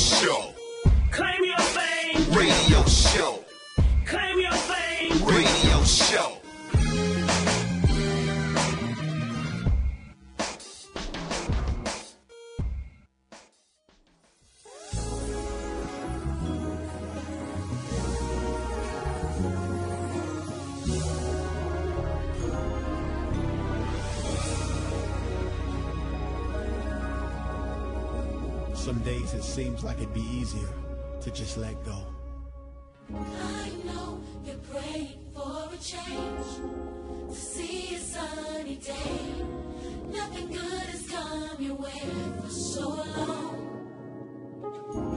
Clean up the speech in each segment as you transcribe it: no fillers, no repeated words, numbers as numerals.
show. Claim your fame. Radio show. Claim your fame. Radio show. Some days it seems like it'd be easier to just let go. I know you're praying for a change, to see a sunny day. Nothing good has come your way for so long.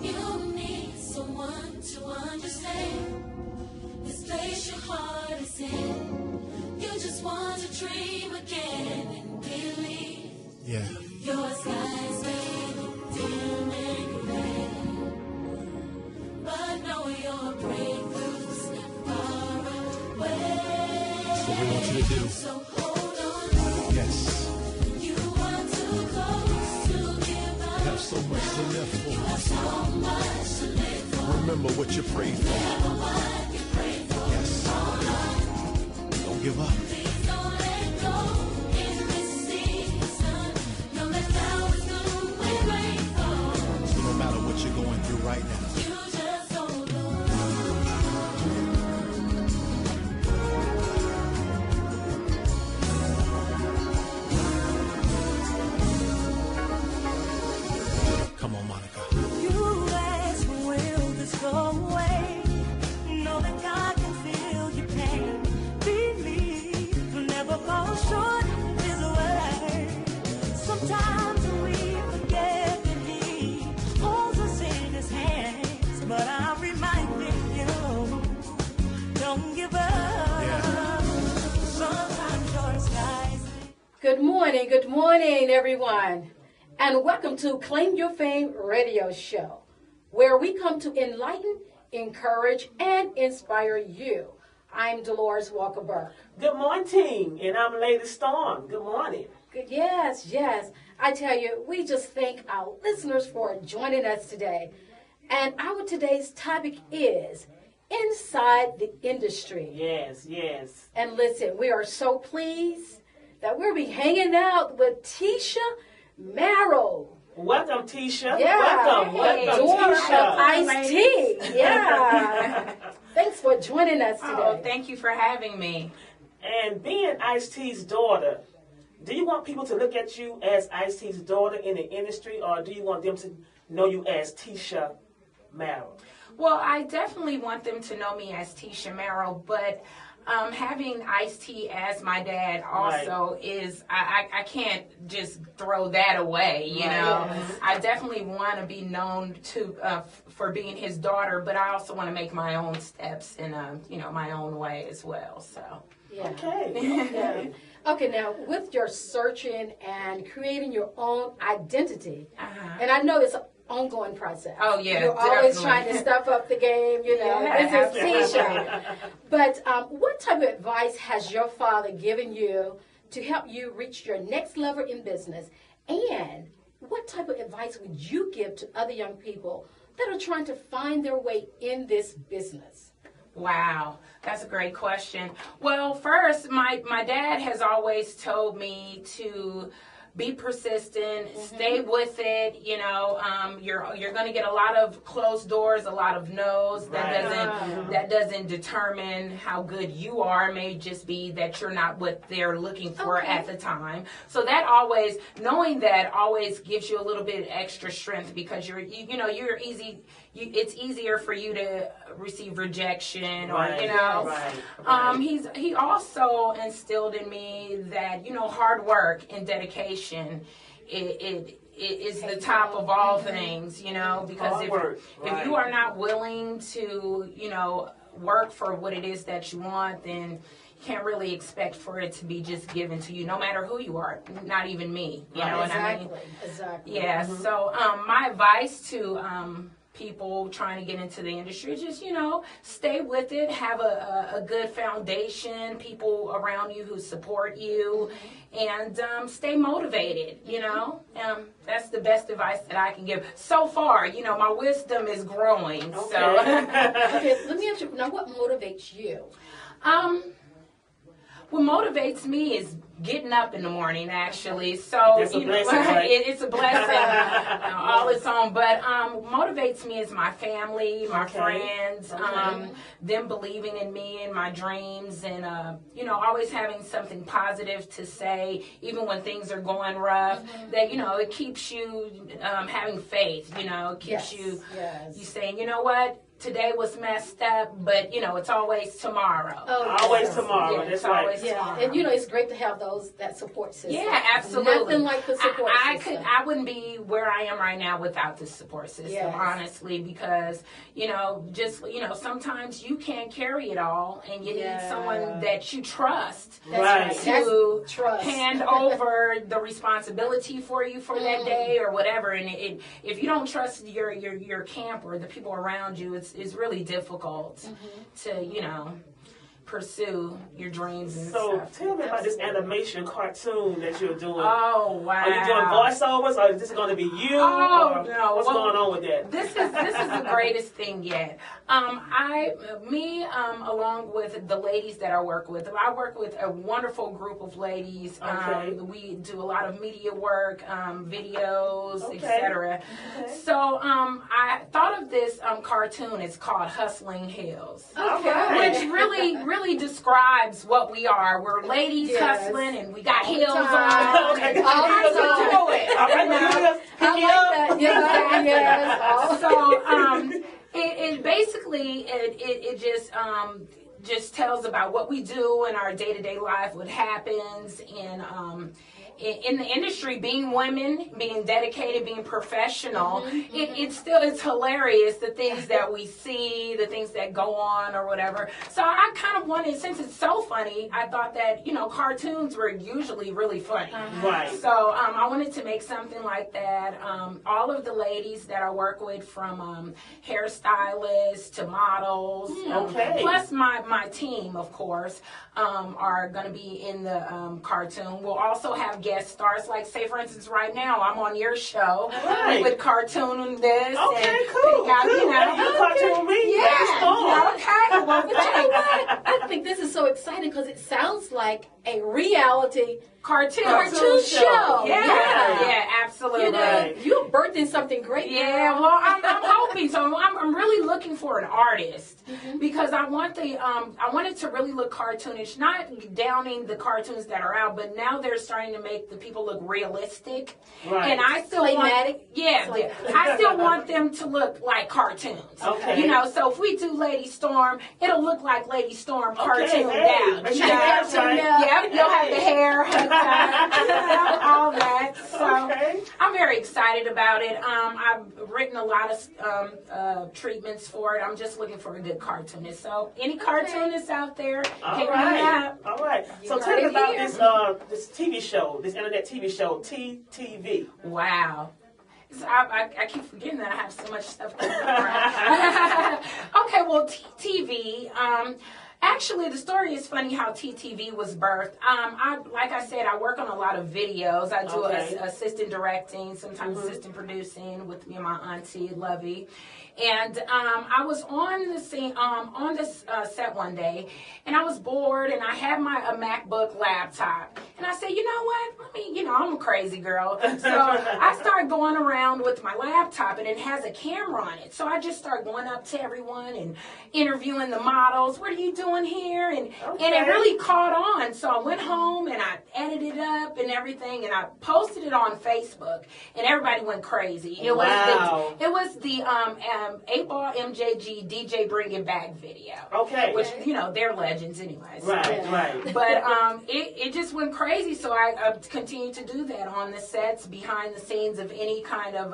You need someone to understand this place your heart is in. You just want to dream again and believe. Yeah. Your skies may look dim and gray, but know your breakthrough's not far away. That's what we want you to do. So hold on. Yes. You are too close to give up. You have so much to live You for. have so much to live for. Remember what you prayed for. Remember what you prayed for. Yes. Hold on. Don't give up. Please don't let go in this season. Know that now is good when rain falls. So no matter what you're going through right now, You just hold on. come on, Monica. You ask, will this go away? Know that God can feel your pain. Believe you'll never fall short of His word. Sometimes we forget that He holds us in His hands, but I'm reminding you, don't give up. Yeah. Sometimes your skies. Good morning, everyone, and welcome to Claim Your Fame radio show, where we come to enlighten, encourage, and inspire you. I'm Dolores Walker Burke. Good morning, and I'm Lady Storm. Good morning. Good, yes. I tell you, we just thank our listeners for joining us today. And our today's topic is inside the industry. Yes. And listen, we are so pleased that we'll be hanging out with Tesha Merrill. Welcome, Tesha. Yeah, Welcome, daughter of Tesha. Ice-T. Yeah. Thanks for joining us today. Oh, thank you for having me. And being Ice-T's daughter, do you want people to look at you as Ice-T's daughter in the industry, or do you want them to know you as Tesha Merrill? Well, I definitely want them to know me as Tesha Merrill, but having Ice-T as my dad also is, I can't just throw that away, you know. Yes. I definitely want to be known to for being his daughter, but I also want to make my own steps in, my own way as well, so. Yeah. Okay. Okay, now with your searching and creating your own identity, Uh-huh. and I know it's an ongoing process. Oh, yeah, You're always definitely. trying to step up the game, you know. Yeah, This is Tesha. But what type of advice has your father given you to help you reach your next level in business? And what type of advice would you give to other young people that are trying to find their way in this business? Wow, that's a great question. Well, first, my dad has always told me to be persistent, stay with it. You know, you're going to get a lot of closed doors, a lot of no's. That doesn't determine how good you are. It may just be that you're not what they're looking for at the time. So that always, knowing that, always gives you a little bit extra strength, because you're easy. It's easier for you to receive rejection, or he also instilled in me that hard work and dedication it is the top of all things, because if you are not willing to work for what it is that you want, then you can't really expect for it to be just given to you, no matter who you are, not even me. You know what I mean? Exactly. Yeah. So my advice to people trying to get into the industry. Just, you know, stay with it, have a good foundation, people around you who support you, and stay motivated, you know. That's the best advice that I can give. So far, you know, my wisdom is growing. Okay. So, Okay, let me ask you, now what motivates you? what motivates me is getting up in the morning, actually. So It's a you know, blessing, right? it's a blessing all its own. But motivates me is my family, my Okay. friends, Okay. them believing in me and my dreams, and you know, always having something positive to say, even when things are going rough. That, you know, it keeps you having faith. You know, it keeps you saying, you know what, today was messed up, but you know, it's always tomorrow. Oh, Always yes. tomorrow. Yeah, That's it's right. always Yeah, tomorrow. and you know, it's great to have that support system. Yeah, absolutely. Nothing like the support system. I wouldn't be where I am right now without the support system, Yes. honestly, because, you know, just, you know, sometimes you can't carry it all, and you need someone that you trust That's Right. to That's trust. hand over the responsibility for you for that day or whatever. And if you don't trust your camp or the people around you, it's really difficult to, you know, pursue your dreams and So stuff. tell me about this animation cartoon that you're doing. Oh, wow. Are you doing voiceovers, or is this going to be you? Oh, or no. What's Well, going on with that? This is the greatest thing yet. Along with the ladies that I work with a wonderful group of ladies. Okay. We do a lot of media work, videos, Okay. etc. Okay. So I thought of this cartoon. It's called Hustling Hills. Okay. Which really describes what we are. We're ladies Yes. hustling, and we got All the heels time. on. Okay. And All the how time. you do it? All right, You know? now, pick I me like up. that. Yes. So it basically just tells about what we do in our day-to-day life, what happens in the industry, being women, being dedicated, being professional. It's hilarious, the things that we see, the things that go on or whatever. So I kind of wanted, since it's so funny, I thought that, you know, cartoons were usually really funny. Right. So I wanted to make something like that. All of the ladies that I work with, from hairstylists to models, Okay. plus my team, of course, are going to be in the cartoon. We'll also have guest stars, like, say, for instance, right now I'm on your show. Right. We would cartoon this. Okay, and cool. pick out, you know, You cartoon me. yeah. That's fun. Okay. Well, But you know what? I think this is so exciting because it sounds like a reality cartoon show. Yeah, absolutely. You know, you're birthing something great. Yeah, girl. well, I'm hoping so. I'm really looking for an artist because I want I want it to really look cartoonish, not downing the cartoons that are out, but now they're starting to make the people look realistic. Right. And I still Playmatic? I still want them to look like cartoons. Okay. You know, so if we do Lady Storm, it'll look like Lady Storm cartooned hey, out. make You sure know? that's right. Yep, you'll have the hair, all that. So Okay. I'm very excited about it. I've written a lot of treatments for it. I'm just looking for a good cartoonist. So any cartoonists out there, All hit me right. up. All right. So You tell me heard it about here. this TV show, this internet TV show, TTV. Wow. So I keep forgetting that I have so much stuff going on. Okay, well, TTV. Actually, the story is funny how TTV was birthed. Like I said, I work on a lot of videos. I do Okay. assistant directing, sometimes assistant producing with me and my auntie, Lovey. And I was on the scene, on this set one day, and I was bored, and I had a MacBook laptop. And I said, you know what? I'm a crazy girl. So I started going around with my laptop, and it has a camera on it. So I just started going up to everyone and interviewing the models. What are you doing here? And it really caught on. So I went home, and I edited it up and everything, and I posted it on Facebook, and everybody went crazy. It Wow. was the 8-Ball MJG DJ Bring It Back video. Okay. Which, you know, they're legends anyway. So. Right, right. But it just went crazy, so I continued to do that on the sets, behind the scenes of any kind of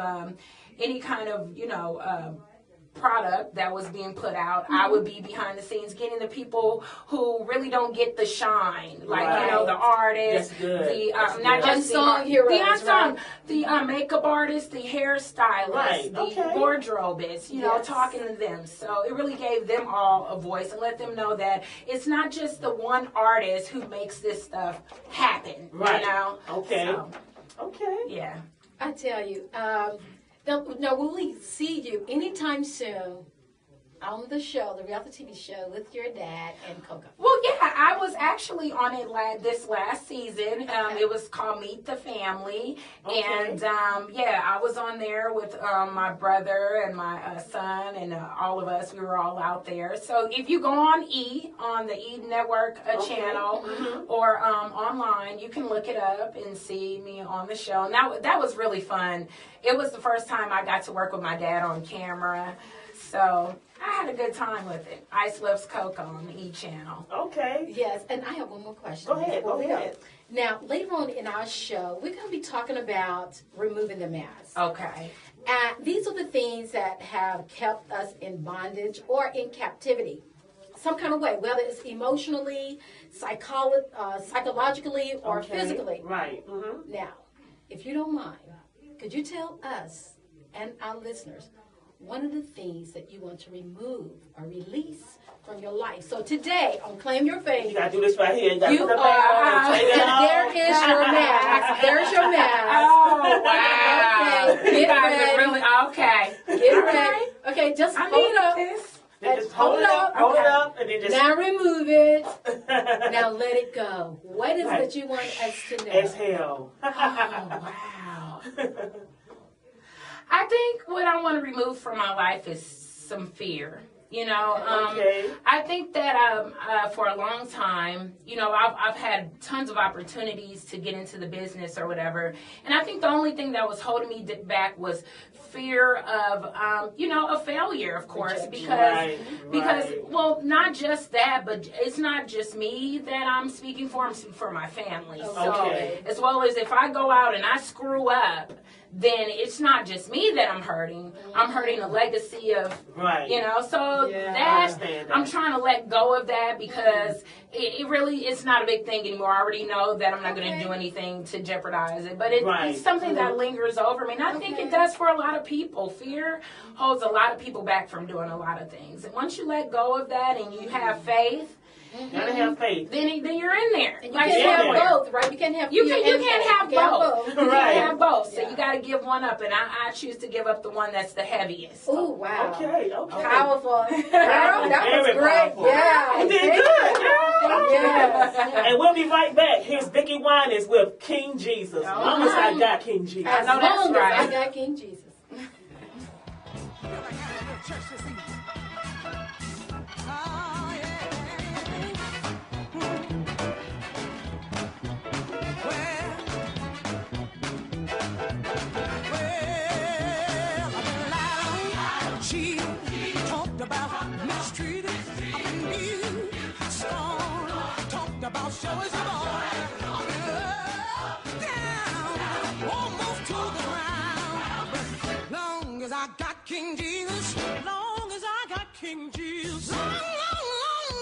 product that was being put out, I would be behind the scenes getting the people who really don't get the shine, like the artists, the not just unsung heroes, the unsung, the makeup artists, the hairstylists, the wardrobists, you know, talking to them. So it really gave them all a voice and let them know that it's not just the one artist who makes this stuff happen. Right. You know. Okay. So, okay. yeah. I tell you, now will we see you anytime soon on the show, the reality TV show, with your dad and Coco? Well, yeah, I was actually on it this last season. It was called Meet the Family. And, I was on there with my brother and my son and all of us. We were all out there. So if you go on the E Network channel or online, you can look it up and see me on the show. And that was really fun. It was the first time I got to work with my dad on camera. So I had a good time with it. Ice Loves Coco on the E channel. Okay. Yes, and I have one more question. Go ahead. Now, later on in our show, we're going to be talking about removing the mask. Okay. These are the things that have kept us in bondage or in captivity, some kind of way, whether it's emotionally, psychologically, or physically. Right. Now, if you don't mind, could you tell us and our listeners one of the things that you want to remove or release from your life? So today, on Claim Your Fame, You gotta do this right here. You gotta you put the mask on, take it off. there is your mask. There's your mask. Oh, wow. Okay, You get guys ready. are really, okay. Get ready. Okay, just I hold need up. this. Then just hold it up, and then just Now remove it. Now let it go. What is it that you want us to know? exhale. Oh, wow. I think what I want to remove from my life is some fear. You know, I think that for a long time, you know, I've had tons of opportunities to get into the business or whatever. And I think the only thing that was holding me back was fear of, a failure, of course, because, well, not just that, but it's not just me that I'm speaking for my family. So as well as if I go out and I screw up, then it's not just me that I'm hurting. I'm hurting the legacy of, so that I'm trying to let go of that because it really, it's not a big thing anymore. I already know that I'm not going to do anything to jeopardize it, but it's something that lingers over me. And I think it does for a lot of people. Fear holds a lot of people back from doing a lot of things. And once you let go of that and you have faith, gotta have faith. Then you're in there. And you can't have both, right? You can't have you can't have both. You can't have both. So Yeah. you got to give one up, and I choose to give up the one that's the heaviest. Oh wow! Okay. Powerful, girl. That was Very great. powerful. Yeah, You did good, girl. Yes. And we'll be right back. Here's Vicki Winans with King Jesus. Long as I got King Jesus. As know that's long as right. I got King Jesus. She talked about mistreated, I've been beat, scorned, talked about showers of all, down, almost to the ground. But long as I got King Jesus, long as I got King Jesus, long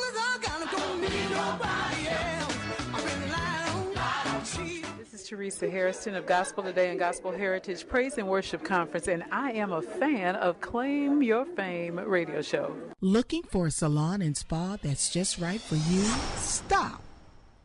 as I got him, don't need nobody else. I've been lied on, cheated. This is Teresa Harrison of Gospel Today and Gospel Heritage Praise and Worship Conference, and I am a fan of Claim Your Fame radio show. Looking for a salon and spa that's just right for you? Stop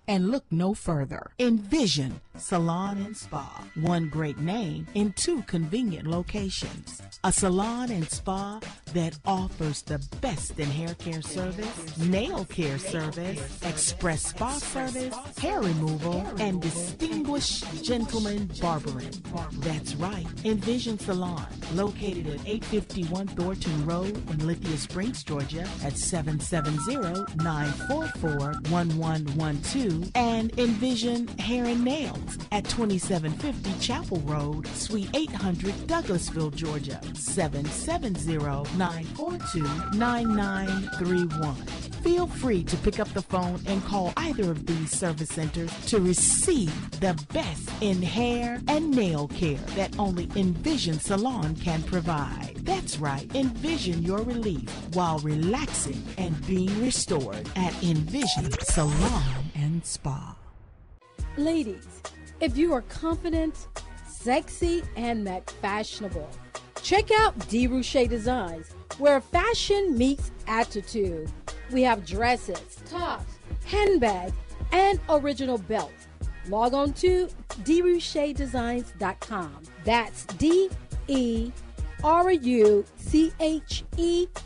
and look no further. Envision Salon and Spa. One great name in two convenient locations. A salon and spa that offers the best in hair care service, nail care service, express spa service, hair removal, and distinguished gentleman barbering. That's right. Envision Salon, located at 851 Thornton Road in Lithia Springs, Georgia, at 770-944-1112. And Envision Hair and Nails at 2750 Chapel Road, Suite 800, Douglasville, Georgia, 770-942-9931. Feel free to pick up the phone and call either of these service centers to receive the best in hair and nail care that only Envision Salon can provide. That's right, envision your relief while relaxing and being restored at Envision Salon and Spa. Ladies, if you are confident, sexy, and fashionable, check out DeRouche Designs, where fashion meets attitude. We have dresses, tops, handbags, and original belts. Log on to DeRoucheDesigns.com. That's DeRuche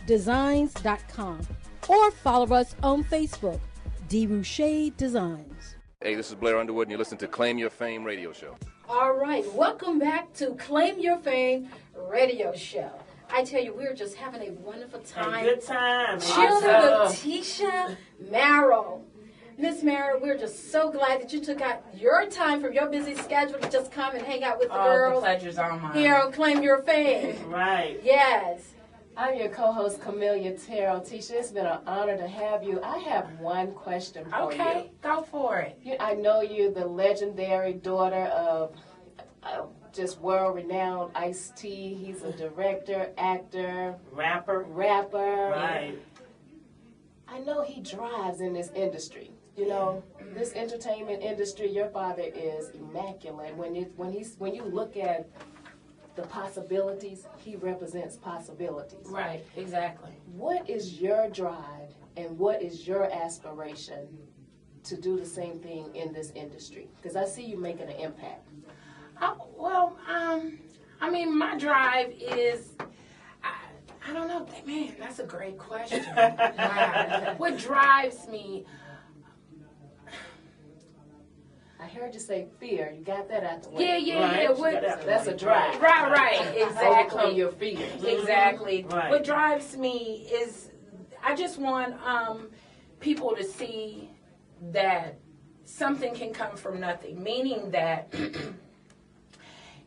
Designs.com. Or follow us on Facebook, DeRouche Designs. Hey, this is Blair Underwood, and you're listening to Claim Your Fame radio show. All right, welcome back to Claim Your Fame radio show. I tell you, we're just having a wonderful time. A good time. Chilling with Tesha Marrow. Miss Marrow, we're just so glad that you took out your time from your busy schedule to just come and hang out with the girls. The pleasure's all mine. Here on Claim Your Fame. Right. Yes. I'm your co-host, Camellia Terrell. Tisha, it's been an honor to have you. I have one question for you. Okay, go for it. I know you're the legendary daughter of just world-renowned Ice-T. He's a director, actor, rapper. Right. I know he drives in this industry. You know, this entertainment industry, your father is immaculate. When you look at the possibilities, he represents possibilities. Right, exactly. What is your drive and what is your aspiration to do the same thing in this industry? Because I see you making an impact. I mean, my drive is, I don't know, man, that's a great question. What drives me? I heard you say fear. You got that out the way. Yeah. That's a drive. Right, exactly. Overcome your fears. Exactly. Right. What drives me is I just want people to see that something can come from nothing, meaning that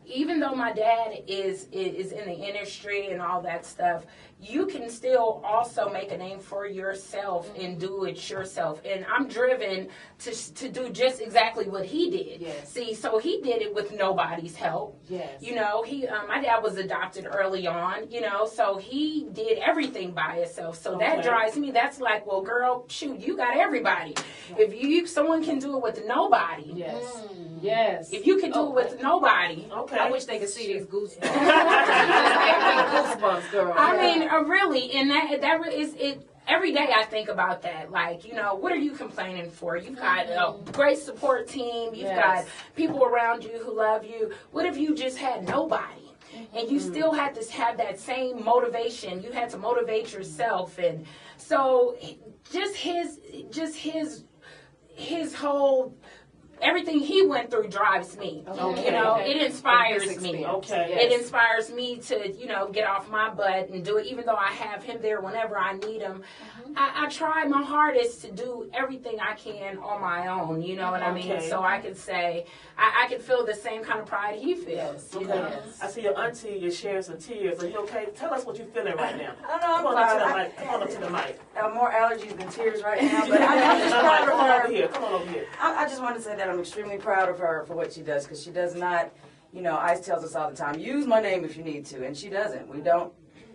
even though my dad is in the industry and all that stuff, you can still also make a name for yourself and do it yourself. And I'm driven to do just exactly what he did. Yes. See, so he did it with nobody's help. Yes. You know, my dad was adopted early on, you know, so he did everything by himself. So that drives me. That's like, well, girl, shoot, you got everybody. If someone can do it with nobody. Yes. Yes. If you can do it with nobody. Okay. I wish they could see these goosebumps. Goosebumps, girl. I mean, really, and that is it. Every day I think about that. Like, you know, what are you complaining for? You've got a great support team. You've got people around you who love you. What if you just had nobody? And you still had to have that same motivation. You had to motivate yourself. And so just his whole, everything he went through drives me. Okay. You know, it inspires me. Okay. It inspires me to, you know, get off my butt and do it, even though I have him there whenever I need him. I try my hardest to do everything I can on my own, you know what I mean? So I could say, I can feel the same kind of pride he feels. You know? I see your auntie is sharing some tears. Are you okay? Tell us what you're feeling right now. I know, Come on up to the mic. I have more allergies than tears right now, but I'm just proud of Come on her. over here. Come on over here. I just want to say that I'm extremely proud of her for what she does, because she does not, you know, Ice tells us all the time, use my name if you need to, and she doesn't. We don't,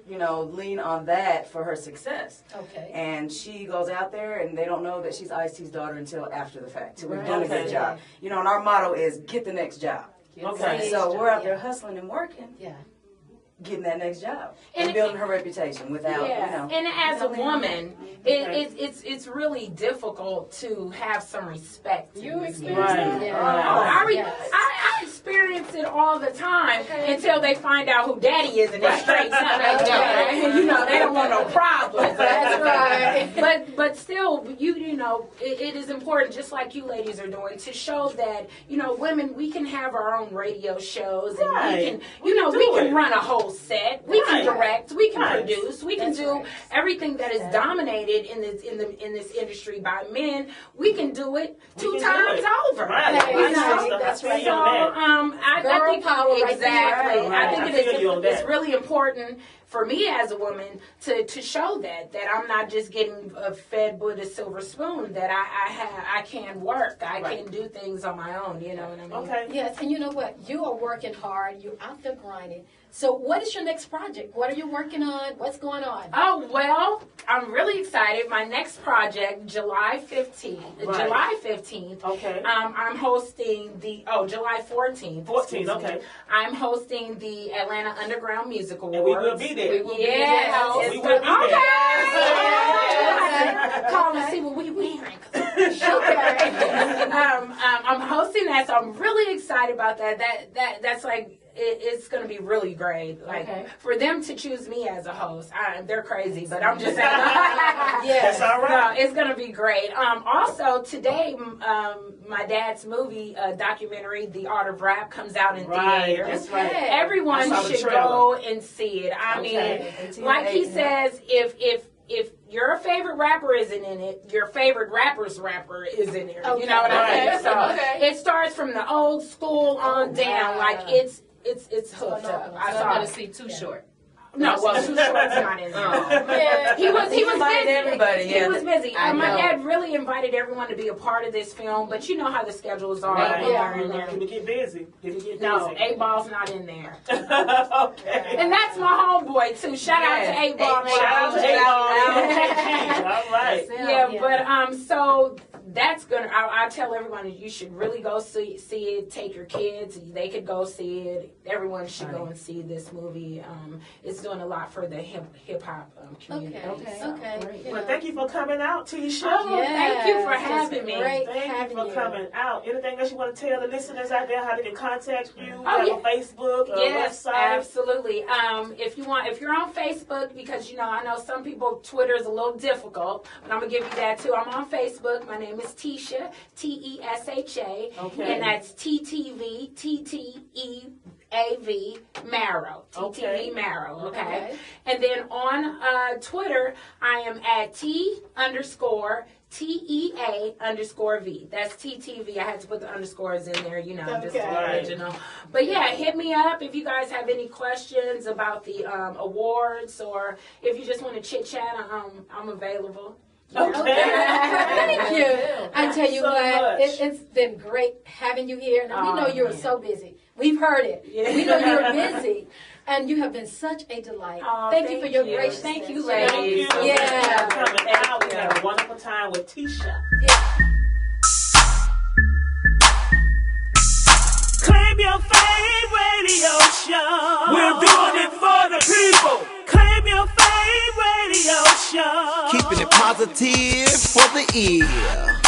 you know, lean on that for her success. Okay. And she goes out there, and they don't know that she's Ice-T's daughter until after the fact, till we've done a good job. You know, and our motto is, get the next job. Okay. So we're out there hustling and working. Yeah. Getting that next job and building her reputation without, you know. And as a woman, it's really difficult to have some respect. You experience it? I experience it all the time until they find out who daddy is and they straighten up. You know, they don't want no problems. That's right. But still, you know, it is important, just like you ladies are doing, to show that, you know, women, we can have our own radio shows and we can, you know, we can run a whole set. We can direct. We can produce. We can do everything that is dominated in this industry by men. We can do it two times over. That's right. So I think power exactly. Right I think it's really important for me as a woman to show that I'm not just getting fed with a silver spoon, that I can work, I can do things on my own, you know what I mean? Okay. Yes, and you know what? You are working hard. You're out there grinding. So what is your next project? What are you working on? What's going on? Oh, well, I'm really excited. My next project, July 15th. Right. July 15th. Okay. I'm hosting July 14th. 14th, okay. I'm hosting the Atlanta Underground Music Awards. And we will be there. Yeah. We will be there. Okay. Call and see what we wearing. I'm hosting that, so I'm really excited about that. That's like, it's going to be really great. Like, for them to choose me as a host, they're crazy, but I'm just saying. That's all right. No, it's going to be great. Also, today, my dad's movie documentary, The Art of Rap, comes out in theaters. That's right. Everyone should go and see it. I mean, like he says, if your favorite rapper isn't in it, your favorite rapper's rapper is in it. You know what I mean? So it starts from the old school on down. Like it's hooked up. I'm going to see Too Short. No, well, Too Short's not in there. He was busy. Everybody. He was busy. My dad really invited everyone to be a part of this film, but you know how the schedules are. People get busy. No, 8Ball's not in there. Okay. And that's my homeboy too. Shout out to 8Ball. Shout out to 8Ball. All right. Yeah, but so that's gonna. I tell everyone you should really go see it. Take your kids. They could go see it. Everyone should go and see this movie. It's doing a lot for the hip hop community. Okay. Well, thank you for coming out, Tesha. Oh, thank you for having me. Thank you for coming out. Anything else you want to tell the listeners out there how they can contact you? Oh, have a Facebook, a website? Absolutely. If you're on Facebook, because I know some people Twitter is a little difficult, but I'm gonna give you that too. I'm on Facebook. My name is Tesha, Tesha, and that's TTV Marrow, TTV Marrow. Okay. And then on Twitter, I am at T_TEA_V. That's TTV. I had to put the underscores in there, just original. But yeah, hit me up if you guys have any questions about the awards, or if you just want to chit chat. I'm available. Thank you. I tell you what, it's been great having you here. Now, we know you're so busy. We've heard it. Yeah. We know you're busy. And you have been such a delight. Thank you for your graciousness. Thank you, ladies. Yeah. Coming out. We had a wonderful time with Tesha. Claim your fame radio show. We're doing it for the people. Claim your fame radio show. Keeping it positive for the ear.